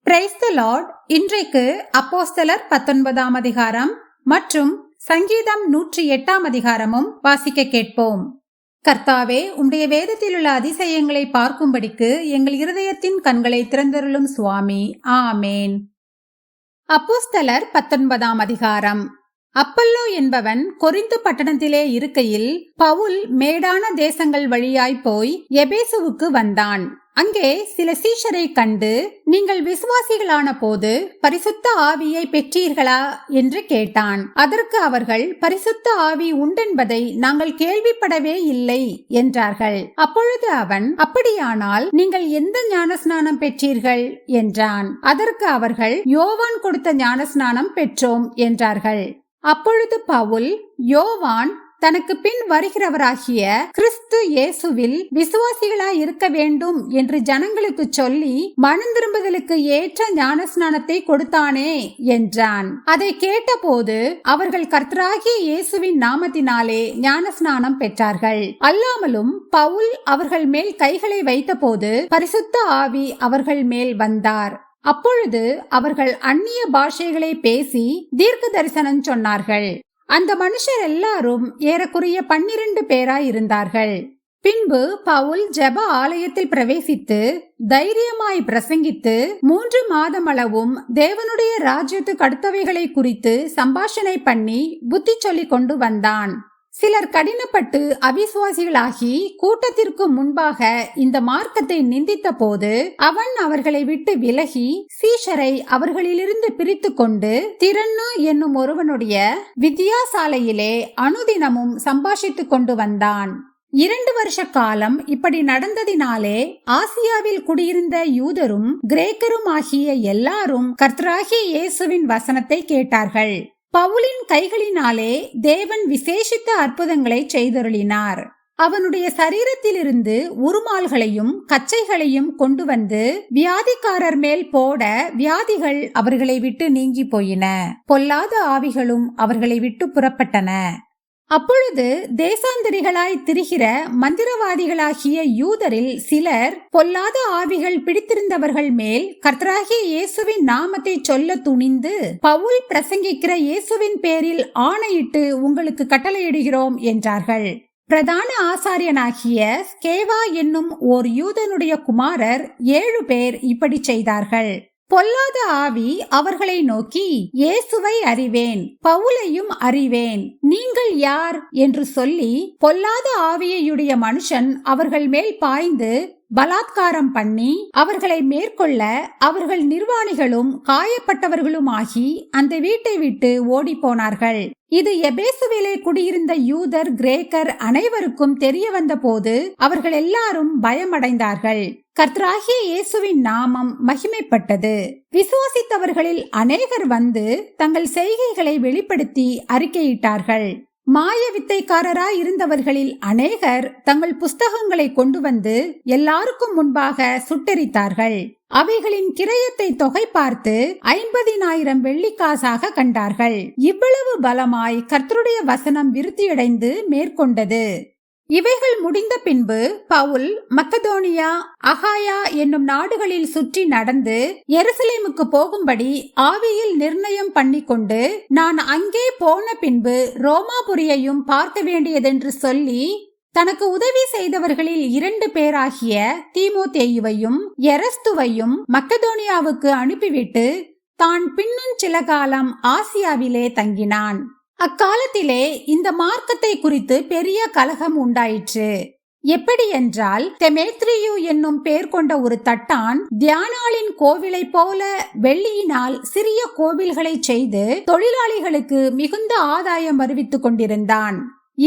Praise the Lord. இன்றைக்கு அப்போஸ்தலர் 19ஆம் அதிகாரம் மற்றும் சங்கீதம் 108ஆம் அதிகாரமும் வாசிக்க கேட்போம். கர்த்தாவே, உம்முடைய வேதத்தில் உள்ள அதிசயங்களை பார்க்கும்படிக்கு எங்கள் இருதயத்தின் கண்களை திறந்தருளும் சுவாமி. ஆமேன். அப்போஸ்தலர் 19ஆம் அதிகாரம். அப்பல்லோ என்பவன் கொரிந்து பட்டணத்திலே இருக்கையில் பவுல் மேடான தேசங்கள் வழியாய் போய் எபேசுவுக்கு வந்தான். அங்கே சில சீஷரை கண்டு, நீங்கள் விசுவாசிகளான போது பரிசுத்த ஆவியை பெற்றீர்களா என்று கேட்டான். அதற்கு அவர்கள், பரிசுத்த ஆவி உண்டென்பதை நாங்கள் கேள்விப்படவே இல்லை என்றார்கள். அப்பொழுது அவன், அப்படியானால் நீங்கள் எந்த ஞானஸ்நானம் பெற்றீர்கள் என்றான். அதற்கு அவர்கள், யோவான் கொடுத்த ஞானஸ்நானம் பெற்றோம் என்றார்கள். அப்பொழுது பவுல், யோவான் தனக்கு பின் வருகிறவராகிய கிறிஸ்து இயேசுவில் விசுவாசிகளாய் இருக்க வேண்டும் என்று ஜனங்களுக்கு சொல்லி மனம் திரும்புதலுக்கு ஏற்ற ஞானஸ்நானத்தை கொடுத்தானே என்றான். அதை கேட்டபோது அவர்கள் கர்த்தராகிய இயேசுவின் நாமத்தினாலே ஞானஸ்நானம் பெற்றார்கள். அல்லாமலும் பவுல் அவர்கள் மேல் கைகளை வைத்தபோது பரிசுத்த ஆவி அவர்கள் மேல் வந்தார். அப்பொழுது அவர்கள் அந்நிய பாஷைகளை பேசி தீர்க்க தரிசனம் சொன்னார்கள். அந்த மனுஷர் எல்லாரும் ஏறக்குறைய 12 பேராய் இருந்தார்கள். பின்பு பவுல் ஜெப ஆலயத்தில் பிரவேசித்து தைரியமாய் பிரசங்கித்து 3 மாதமளவும் தேவனுடைய ராஜ்யத்துக்கு அடுத்தவைகளை குறித்து சம்பாஷணை பண்ணி புத்தி சொல்லிக் கொண்டு வந்தான். சிலர் கடினப்பட்டு அவிசுவாசிகளாகி கூட்டத்திற்கு முன்பாக இந்த மார்க்கத்தை நிந்தித்த போது அவன் அவர்களை விட்டு விலகி சீஷரை அவர்களிலிருந்து பிரித்து கொண்டு திரன்னு என்னும் ஒருவனுடைய வித்தியாசாலையிலே அனுதினமும் சம்பாஷித்துக் கொண்டு வந்தான். 2 வருஷ காலம் இப்படி நடந்ததினாலே ஆசியாவில் குடியிருந்த யூதரும் கிரேக்கரும் ஆகிய எல்லாரும் கர்த்தராகிய இயேசுவின் வசனத்தை கேட்டார்கள். பவுலின் கைகளினாலே தேவன் விசேஷித்த அற்புதங்களை செய்தருளினார். அவனுடைய சரீரத்திலிருந்து உருமால்களையும் கச்சைகளையும் கொண்டு வந்து வியாதிக்காரர் மேல் போட வியாதிகள் அவர்களை விட்டு நீங்கி போயின. பொல்லாத ஆவிகளும் அவர்களை விட்டு புறப்பட்டன. அப்பொழுது தேசாந்தரிகளாய் திரிகிற மந்திரவாதிகளாகிய யூதரில் சிலர் பொல்லாத ஆவிகள் பிடித்திருந்தவர்கள் மேல் கர்த்தராகிய இயேசுவின் நாமத்தை சொல்ல துணிந்து, பவுல் பிரசங்கிக்கிற இயேசுவின் பேரில் ஆணையிட்டு உங்களுக்கு கட்டளையிடுகிறோம் என்றார்கள். பிரதான ஆசாரியனாகிய ஸ்கேவா என்னும் ஓர் யூதனுடைய குமாரர் 7 பேர் இப்படி செய்தார்கள். பொல்லாத ஆவி அவர்களை நோக்கி, இயேசுவை அறிவேன், பவுலையும் அறிவேன், நீங்கள் யார் என்று சொல்லி பொல்லாத ஆவியையுடைய மனுஷன் அவர்கள் மேல் பாய்ந்து பலாத்காரம் பண்ணி அவர்களை மேற்கொள்ள அவர்கள் நிர்வாணிகளும் காயப்பட்டவர்களுமாகி அந்த வீட்டை விட்டு ஓடி போனார்கள். இது எபேசுவிலே குடியிருந்த யூதர் கிரேக்கர் அனைவருக்கும் தெரிய வந்த போது அவர்கள் எல்லாரும் பயமடைந்தார்கள். கர்த்தராகிய இயேசுவின் நாமம் மகிமைப்பட்டது. விசுவாசித்தவர்களில் அநேகர் வந்து தங்கள் செய்கைகளை வெளிப்படுத்தி அறிக்கையிட்டார்கள். மாய வித்தைக்காரராய் இருந்தவர்களில் அநேகர் தங்கள் புஸ்தகங்களை கொண்டு வந்து எல்லாருக்கும் முன்பாக சுட்டெரித்தார்கள். அவைகளின் கிரயத்தை தொகை பார்த்து 50,000 வெள்ளிக்காசாக கண்டார்கள். இவ்வளவு பலமாய் கர்த்தருடைய வசனம் விருத்தியடைந்து மேற்கொண்டது. இவைகள் முடிந்த பின்பு பவுல் மக்கதோனியா, அகாயா என்னும் நாடுகளில் சுற்றி நடந்து எருசலேமுக்கு போகும்படி ஆவியில் நிர்ணயம் பண்ணிக்கொண்டு, நான் அங்கே போன பின்பு ரோமாபுரியையும் பார்க்க வேண்டியதென்று சொல்லி தனக்கு உதவி செய்தவர்களில் 2 பேராகிய தீமோத்தேயுவையும் எரஸ்துவையும் மக்கதோனியாவுக்கு அனுப்பிவிட்டு தான் பின்னும் சில காலம் ஆசியாவிலே தங்கினான். அக்காலத்திலே இந்த மார்க்கத்தை குறித்து பெரிய கலகம் உண்டாயிற்று. எப்படி என்றால், தெமேத்ரியு என்னும் பெயர் கொண்ட ஒரு தட்டான் தியானாளின் கோவிலை போல வெள்ளியினால் சிறிய கோவில்களை செய்து தொழிலாளிகளுக்கு மிகுந்த ஆதாயம் அறிவித்துக் கொண்டிருந்தான்.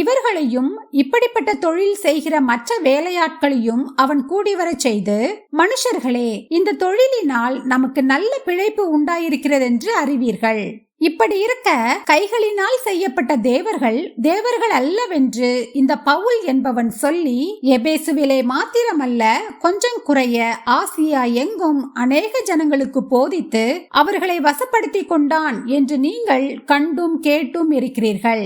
இவர்களையும் இப்படிப்பட்ட தொழில் செய்கிற மற்ற வேலையாட்களையும் அவன் கூடிவரச் செய்து, மனுஷர்களே, இந்த தொழிலினால் நமக்கு நல்ல பிழைப்பு உண்டாயிருக்கிறதென்று அறிவீர்கள். இப்படி இருக்க கைகளினால் செய்யப்பட்ட தேவர்கள் அல்லவென்று இந்த பவுல் என்பவன் சொல்லி எபேசுவிலே மாத்திரமல்ல கொஞ்சம் குறைய ஆசியா எங்கும் அநேக ஜனங்களுக்கு போதித்து அவர்களை வசப்படுத்தி கொண்டான் என்று நீங்கள் கண்டும் கேட்டும் இருக்கிறீர்கள்.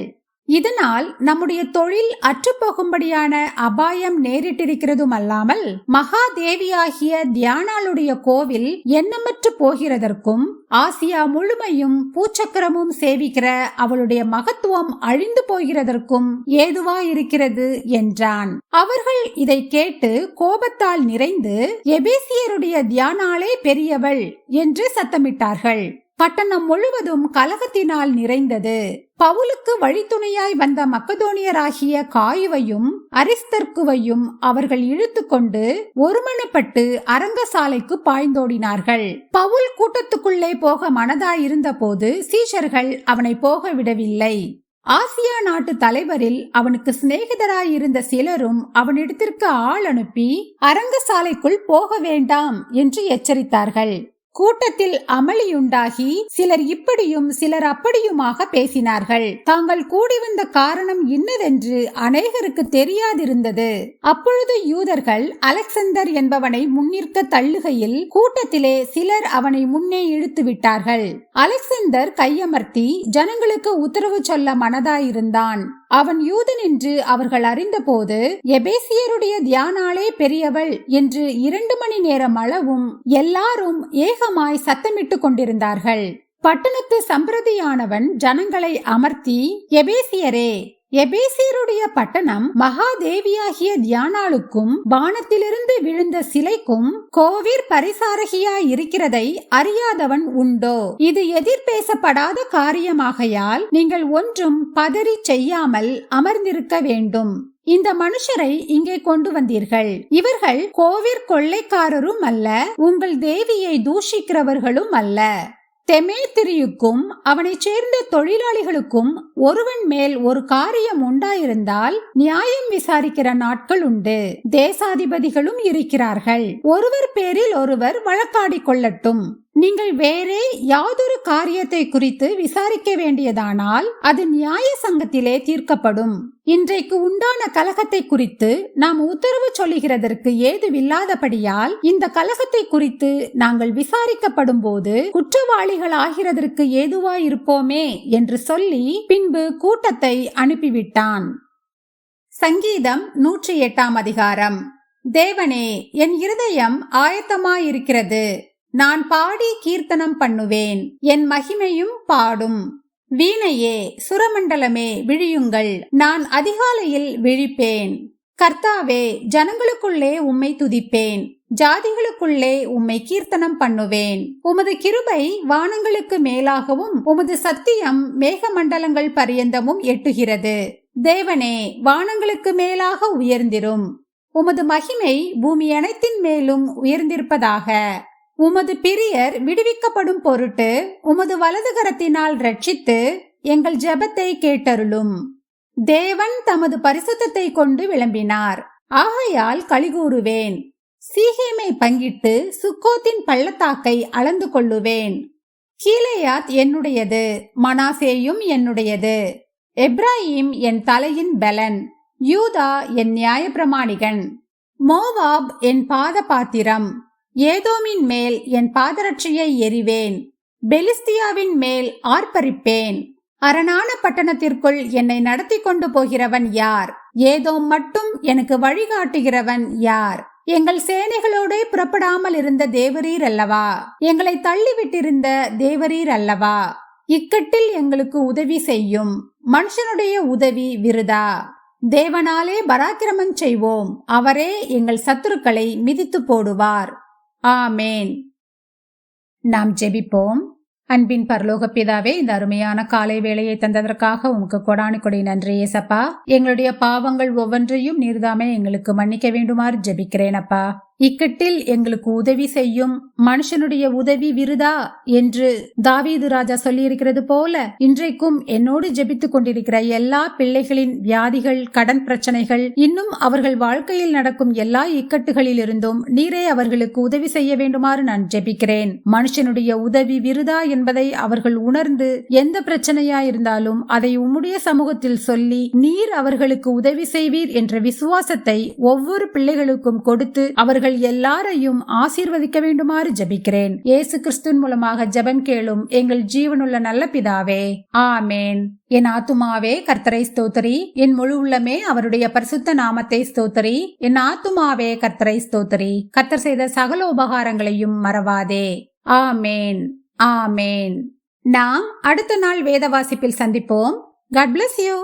இதனால் நம்முடைய தொழில் அற்றுப்போகும்படியான அபாயம் நேரிட்டிருக்கிறதும் அல்லாமல் மகாதேவியாகிய தியானாளுடைய கோவில் எண்ணமற்று போகிறதற்கும் ஆசியா முழுமையும் பூச்சக்கரமும் சேவிக்கிற அவளுடைய மகத்துவம் அழிந்து போகிறதற்கும் ஏதுவாயிருக்கிறது என்றான். அவர்கள் இதை கேட்டு கோபத்தால் நிறைந்து எபேசியருடைய தியானாளே பெரியவள் என்று சத்தமிட்டார்கள். பட்டணம் முழுவதும் கலகத்தினால் நிறைந்தது. பவுலுக்கு வழித்துணையாய் வந்த மக்கதோனியராகிய காயுவையும் அரிஸ்தர்க்குவையும் அவர்கள் இழுத்து கொண்டு ஒருமனப்பட்டு அரங்கசாலைக்கு பாய்ந்தோடினார்கள். பவுல் கூட்டத்துக்குள்ளே போக மனதாயிருந்த போது சீஷர்கள் அவனை போக விடவில்லை. ஆசியா நாட்டு தலைவரில் அவனுக்கு சிநேகிதராயிருந்த சிலரும் அவனிடத்திற்கு ஆள் அனுப்பி அரங்கசாலைக்குள் போக வேண்டாம் என்று எச்சரித்தார்கள். கூட்டத்தில் அமளியுண்டாகி சிலர் இப்படியும் சிலர் அப்படியுமாக பேசினார்கள். தாங்கள் கூடி வந்த காரணம் இன்னதென்று அநேகருக்கு தெரியாதிருந்தது. அப்பொழுது யூதர்கள் அலெக்சந்தர் என்பவனை முன்னிற்க தள்ளுகையில் கூட்டத்திலே சிலர் அவனை முன்னே இழுத்து விட்டார்கள். அலெக்சந்தர் கையமர்த்தி ஜனங்களுக்கு உத்தரவு சொல்ல மனதாயிருந்தான். அவன் யூதன் என்று அவர்கள் அறிந்தபோது எபேசியருடைய தியானாளே பெரியவள் என்று 2 மணி நேரம் அளவும் எல்லாரும் ஏகமாய் சத்தமிட்டு கொண்டிருந்தார்கள். பட்டணத்து சம்பிரதியானவன் ஜனங்களை அமர்த்தி, எபேசியரே, எபேசியருடைய பட்டணம் மகாதேவியாகிய தியானாளுக்கும் வானத்திலிருந்து விழுந்த சிலைக்கும் கோவிற் பரிசாரகியாய் இருக்கிறதை அறியாதவன் உண்டோ? இது எதிர்பேசப்படாத காரியமாகையால் நீங்கள் ஒன்றும் பதறி செய்யாமல் அமர்ந்திருக்க வேண்டும். இந்த மனுஷரை இங்கே கொண்டு வந்தீர்கள். இவர்கள் கோவிற் கொள்ளைக்காரரும் அல்ல, உங்கள் தேவியை தூஷிக்கிறவர்களும் அல்ல. தெமேத்திரியுக்கும் அவனை சேர்ந்த தொழிலாளிகளுக்கும் ஒருவன் மேல் ஒரு காரியம் உண்டாயிருந்தால் நியாயம் விசாரிக்கிற நாட்கள் உண்டு. தேசாதிபதிகளும் இருக்கிறார்கள். ஒருவர் பேரில் ஒருவர் வழக்காடி கொள்ளட்டும். நீங்கள் வேறே யாதொரு காரியத்தை குறித்து விசாரிக்க வேண்டியதானால் அது நியாய சங்கத்திலே தீர்க்கப்படும். இன்றைக்கு உண்டான கலகத்தை குறித்து நாம் உத்தரவு சொல்லுகிறதற்கு ஏதுவில்லாதபடியால் இந்த கலகத்தை குறித்து நாங்கள் விசாரிக்கப்படும் போது குற்றவாளிகள் ஆகிறதற்கு ஏதுவாயிருப்போமே என்று சொல்லி பின்பு கூட்டத்தை அனுப்பிவிட்டான். சங்கீதம் 108 அதிகாரம். தேவனே, என் இருதயம் ஆயத்தமாயிருக்கிறது. நான் பாடி கீர்த்தனம் பண்ணுவேன். என் மகிமையும் பாடும். வீணையே, சுரமண்டலமே, விழியுங்கள். நான் அதிகாலையில் விழிப்பேன். கர்த்தாவே, ஜனங்களுக்குள்ளே உம்மை துதிப்பேன். ஜாதிகளுக்குள்ளே உம்மை கீர்த்தனம் பண்ணுவேன். உமது கிருபை வானங்களுக்கு மேலாகவும் உமது சத்தியம் மேகமண்டலங்கள் பரியந்தமும் எட்டுகிறது. தேவனே, வானங்களுக்கு மேலாக உயர்ந்திரும். உமது மகிமை பூமி அனைத்தின் மேலும் உயர்ந்திருப்பதாக. உமது பிரியர் விடுவிக்கப்படும் பொருட்டு உமது வலது கரத்தினால் ரட்சித்து எங்கள் ஜெபத்தை கேட்டருளும். தேவன் தமது பரிசுத்தத்தை கொண்டு விளம்பினார். ஆகையால் களிகூறுவேன். சீகேமை பங்கிட்டு சுக்கோத்தின் பள்ளத்தாக்கை அளந்து கொள்ளுவேன். கீலேயாத் என்னுடையது, மனாசேயும் என்னுடையது. எப்ராயிம் என் தலையின் பலன், யூதா என் நியாயப்பிரமாணிகன். மோவாப் என் பாத பாத்திரம். ஏதோமின் மேல் என் பாதரட்சியை எறிவேன். பெலிஸ்தியாவின் மேல் ஆர்ப்பரிப்பேன். அரணான பட்டணத்திற்குள் என்னை நடத்தி கொண்டு போகிறவன் யார்? ஏதோம் மட்டும் எனக்கு வழிகாட்டுகிறவன் யார்? எங்கள் சேனைகளோடு புறப்படாமல் இருந்த தேவரீர் அல்லவா? எங்களை தள்ளிவிட்டிருந்த தேவரீர் அல்லவா? இக்கட்டில் எங்களுக்கு உதவி செய்யும். மனுஷனுடைய உதவி விருதா. தேவனாலே பராக்கிரமம் செய்வோம். அவரே எங்கள் சத்துருக்களை மிதித்து போடுவார். ஆமேன். நாம் ஜெபிப்போம். அன்பின் பரலோக பிதாவே, இந்த அருமையான காலை வேளையை தந்ததற்காக உமக்கு கொடானு கொடி நன்றி ஏசப்பா. எங்களுடைய பாவங்கள் ஒவ்வொன்றையும் நீர்தாமே எங்களுக்கு மன்னிக்க வேண்டுமாறு ஜெபிக்கிறேன் அப்பா. இக்கட்டில் எங்களுக்கு உதவி செய்யும். மனுஷனுடைய உதவி விருதா என்று தாவீது ராஜா சொல்லி இருக்கிறது போல இன்றைக்கும் என்னோடு ஜெபித்துக் கொண்டிருக்கிற எல்லா பிள்ளைகளின் வியாதிகள், கடன் பிரச்சனைகள், இன்னும் அவர்கள் வாழ்க்கையில் நடக்கும் எல்லா இக்கட்டுகளில் இருந்தும் நீரே அவர்களுக்கு உதவி செய்ய வேண்டுமாறு நான் ஜெபிக்கிறேன். மனுஷனுடைய உதவி விருதா என்பதை அவர்கள் உணர்ந்து எந்த பிரச்சனையா இருந்தாலும் அதை உம்முடைய சமூகத்தில் சொல்லி நீர் அவர்களுக்கு உதவி செய்வீர் என்ற விசுவாசத்தை ஒவ்வொரு பிள்ளைகளுக்கும் கொடுத்து அவர்கள் இவர்கள் எல்லாரையும் ஆசீர்வதிக்க வேண்டுமாறு ஜெபிக்கிறேன். இயேசு கிறிஸ்துவின் மூலமாக ஜெபம் கேளும் எங்கள் ஜீவனுள்ள நல்ல பிதாவே, ஆமேன். என் ஆத்துமாவே கர்த்தரை ஸ்தோத்திரி, என் முழு உள்ளமே அவருடைய பரிசுத்த நாமத்தை ஸ்தோத்திரி. என் ஆத்துமாவே கர்த்தரை ஸ்தோத்திரி, கர்த்தர் செய்த சகல உபகாரங்களையும் மறவாதே. ஆமேன், ஆமேன். நாம் அடுத்த நாள் வேத வாசிப்பில் சந்திப்போம். God bless you.